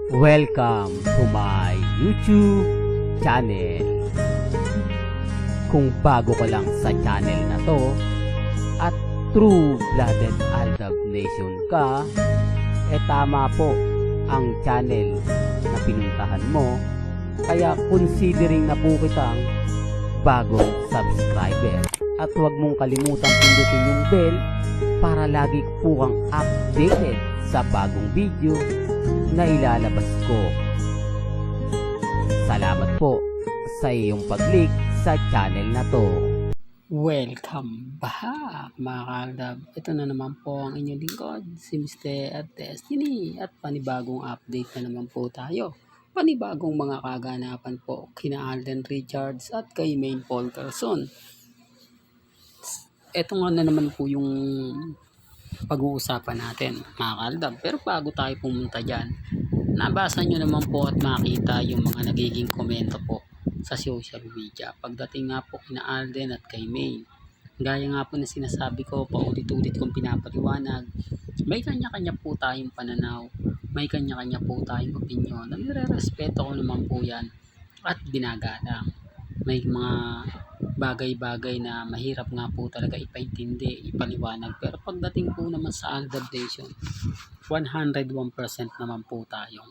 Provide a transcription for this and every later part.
Welcome to my YouTube channel. Kung bago ka lang sa channel na to at true-blooded Aldab Nation ka, tama po ang channel na pinuntahan mo. Kaya considering na po kitang bagong subscriber. At huwag mong kalimutan pindutin yung bell para lagi po kang updated sa bagong video na ilalabas ko. Salamat po sa iyong pag-click sa channel na to. Welcome back mga kaaldab. Ito na naman po ang inyong lingkod, si Mr. at Destiny, at panibagong update na naman po tayo. Panibagong mga kaganapan po kina Alden Richards at kay Maine Paul Carson. Ito nga na naman po yung pag-uusapan natin mga kaaldab. Pero bago tayo pumunta dyan, nabasa nyo naman po at makita yung mga nagiging komento po sa social media pagdating nga po kina Alden at kay Maine. Gaya nga po na sinasabi ko, paulit-ulit kong pinapaliwanag, may kanya-kanya po tayong pananaw, may kanya-kanya po tayong opinion, na nire-respeto ko naman po yan at ginagalang. May mga bagay-bagay na mahirap nga po talaga ipaintindi, ipaliwanag, pero pagdating po naman sa Aldab Nation, 101% naman po tayong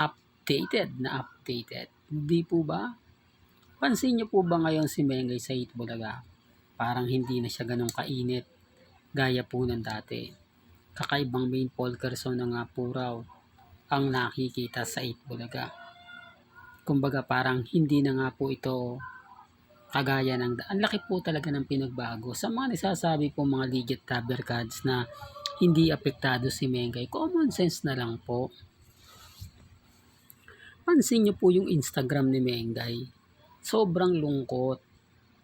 updated na updated. Hindi po ba? Pansin niyo po ba ngayon si Mengay sa Itbulaga? Parang hindi na siya ganun kainit gaya po ng dati. Kakaibang Maine Paul Carson na nga po raw ang nakikita sa Itbulaga. Kumbaga parang hindi na nga po ito kagaya ng ang laki po talaga ng pinagbago. Sa mga nagsasabi po mga legit cover cards na hindi apektado si Mengay, common sense na lang po. Pansin niyo po yung Instagram ni Mengay. Sobrang lungkot.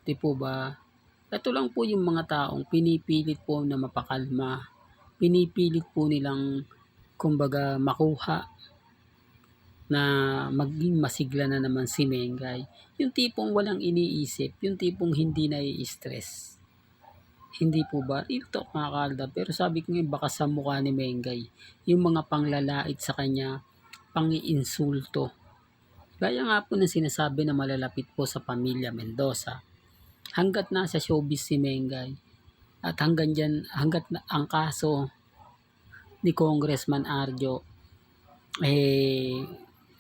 Di po ba? Ito lang po yung mga taong pinipilit po na mapakalma. Pinipilit po nilang kumbaga makuha na maging masigla na naman si Mengay. Yung tipong walang iniisip, yung tipong hindi nai-stress. Hindi po ba? Real talk mga kaaldab. Pero sabi ko nga baka sa mukha ni Mengay, yung mga panglalait sa kanya, pang-iinsulto. Gaya nga po ng sinasabi na malalapit po sa pamilya Mendoza. Hanggat nasa showbiz si Mengay at hanggat ang kaso ni Congressman Arjo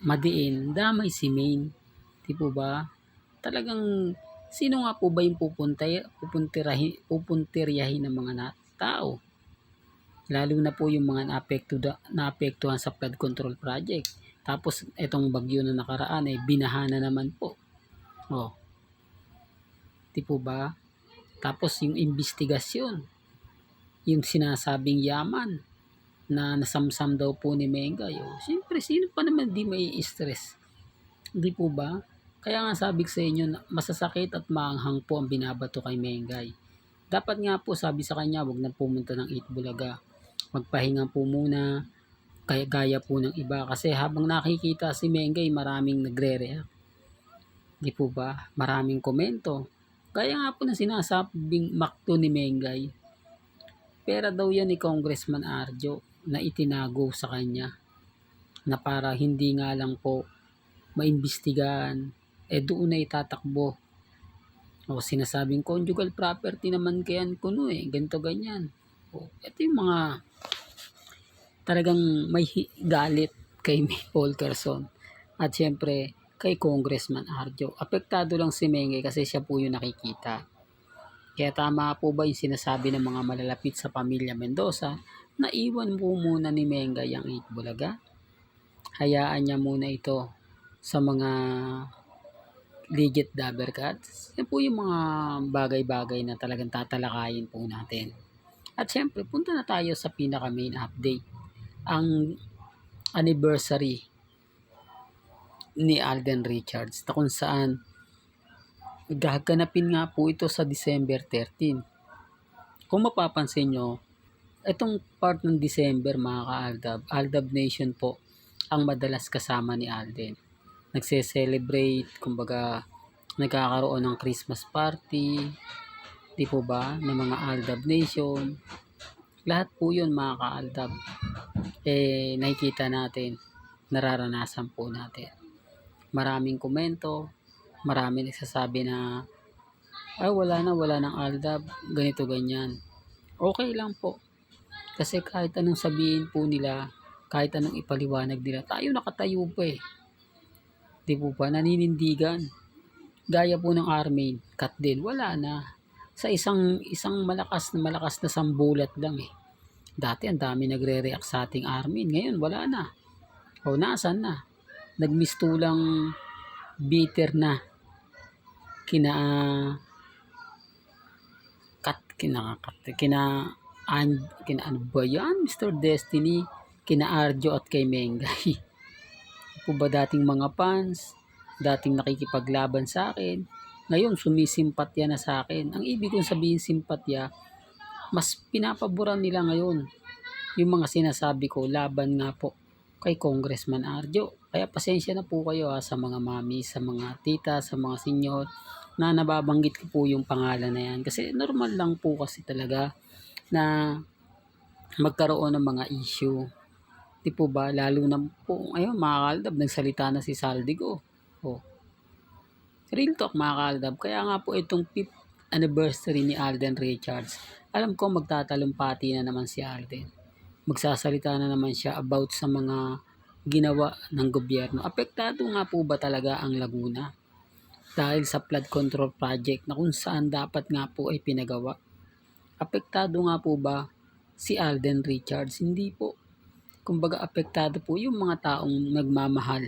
madiin, damay si Maine. Di po ba? Talagang sino nga po ba yung pupuntiryahin ng mga tao? Lalo na po yung mga naapektuhan sa flood control project. Tapos itong bagyo na nakaraan ay binahana naman po. Oh. Di po ba? Tapos yung investigasyon, yung sinasabing yaman na nasamsam daw po ni Mengay. Oh, siyempre, sino pa naman di may stress? Di po ba? Kaya nga sabi ko sa inyo, masasakit at maanghang po ang binabato kay Mengay. Dapat nga po sabi sa kanya, wag na pumunta ng Itbulaga. Magpahinga po muna, kaya gaya po ng iba. Kasi habang nakikita si Mengay, maraming nagre-react. Di po ba? Maraming komento. Kaya nga po na sinasabing makto ni Mengay. Pera daw yan ni Congressman Arjo na itinago sa kanya na para hindi nga lang po maimbestigahan, doon na itatakbo. O sinasabing conjugal property naman kayan kuno ganito ganyan. O, ito yung mga talagang may galit kay Paul Carson at syempre kay Congressman Arjo. Apektado lang si Mengay kasi siya po yung nakikita. Kaya tama po ba yung sinasabi ng mga malalapit sa pamilya Mendoza na iwan po muna ni Mengay ang Itbulaga? Hayaan niya muna ito sa mga legit dabber cats. Yan po yung mga bagay-bagay na talagang tatalakayin po natin. At syempre, punta na tayo sa pinaka main update. Ang anniversary ni Alden Richards na kung saan gaganapin nga po ito sa December 13. Kung mapapansin nyo, itong part ng December mga ka-Aldab, Aldab Nation po ang madalas kasama ni Alden. Nagse-celebrate, kumbaga nagkakaroon ng Christmas party, di po ba, ng mga Aldab Nation. Lahat po yun mga ka-Aldab, nakikita natin nararanasan po natin. Maraming komento, maraming nagsasabi na wala nang Aldab, ganito ganyan. Okay lang po. Kasi kahit anong sabihin po nila, kahit anong ipaliwanag nila, tayo nakatayo pa eh. Di po ba? Naninindigan. Gaya po ng Armin, cut din, wala na. Sa isang malakas na sambulat lang eh. Dati ang dami nagre-react sa ating Armin, ngayon wala na. O nasan na? Nagmistulang bitter na kina ano ba yan, Mr. Destiny, kina Arjo at kay Mengay. Po ba dating mga fans, dating nakikipaglaban sa akin, ngayon sumisimpatya na sa akin. Ang ibig kong sabihin simpatya, mas pinapaboran nila ngayon yung mga sinasabi ko laban nga po kay Congressman Arjo. Kaya pasensya na po kayo sa mga mami, sa mga tita, sa mga senyor na nababanggit ko po yung pangalan na yan. Kasi normal lang po kasi talaga na magkaroon ng mga issue. Di po ba? Lalo na po, ayun, mga kaaldab, nagsalita na si Saldigo. Real talk, mga kaaldab. Kaya nga po itong 5th anniversary ni Alden Richards, alam ko magtatalumpati na naman si Alden. Magsasalita na naman siya about sa mga ginawa ng gobyerno. Apektado nga po ba talaga ang Laguna? Dahil sa flood control project na kung saan dapat nga po ay pinagawa. Apektado nga po ba si Alden Richards? Hindi po. Kumbaga apektado po yung mga taong nagmamahal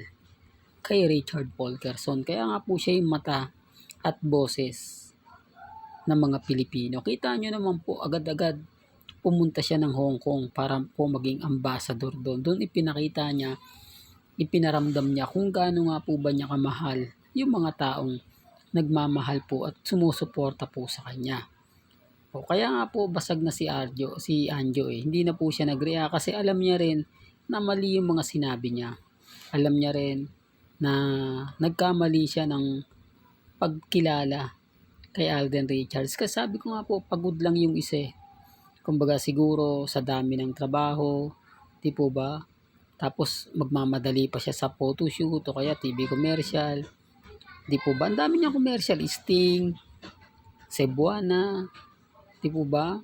kay Richard Polkerson. Kaya nga po siya yung mata at boses ng mga Pilipino. Kita nyo naman po agad-agad pumunta siya ng Hong Kong para po maging ambassador doon. Doon ipinakita niya, ipinaramdam niya kung gaano nga po ba niya kamahal yung mga taong nagmamahal po at sumusuporta po sa kanya. Kaya nga po basag na si Anjo eh. Hindi na po siya nag-react kasi alam niya rin na mali yung mga sinabi niya. Alam niya rin na nagkamali siya ng pagkilala kay Alden Richards. Kasi sabi ko nga po, pagod lang yung isa eh. Kumbaga siguro sa dami ng trabaho, di po ba? Tapos magmamadali pa siya sa photoshoot o kaya TV commercial. Di po ba? Ang dami niyang commercial. Sting, Cebuana, di po ba?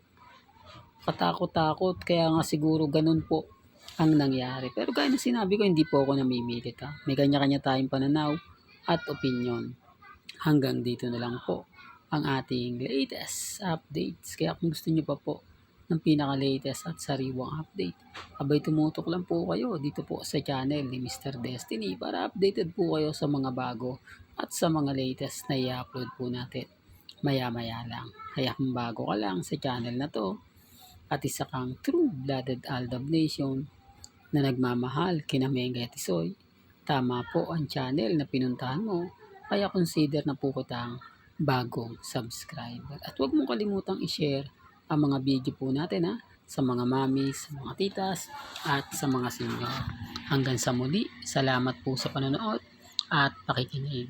Katakot-takot. Kaya nga siguro ganun po ang nangyari. Pero gaya na sinabi ko, hindi po ako namimilit ha. May kanya-kanya tayong pananaw at opinion. Hanggang dito na lang po ang ating latest updates. Kaya kung gusto niyo pa po ng pinaka-latest at sariwang update, abay tumutok lang po kayo dito po sa channel ni Mr. Destiny para updated po kayo sa mga bago at sa mga latest na i-upload po natin maya-maya lang. Kaya kung bago ka lang sa channel na to at isa kang true-blooded Aldab Nation na nagmamahal kina Mengay at Isoy, tama po ang channel na pinuntahan mo, kaya consider na po kitang bagong subscriber. At huwag mong kalimutang i-share ang mga video po natin sa mga mamis, sa mga titas, at sa mga senior. Hanggang sa muli, salamat po sa panonood at pakikinig.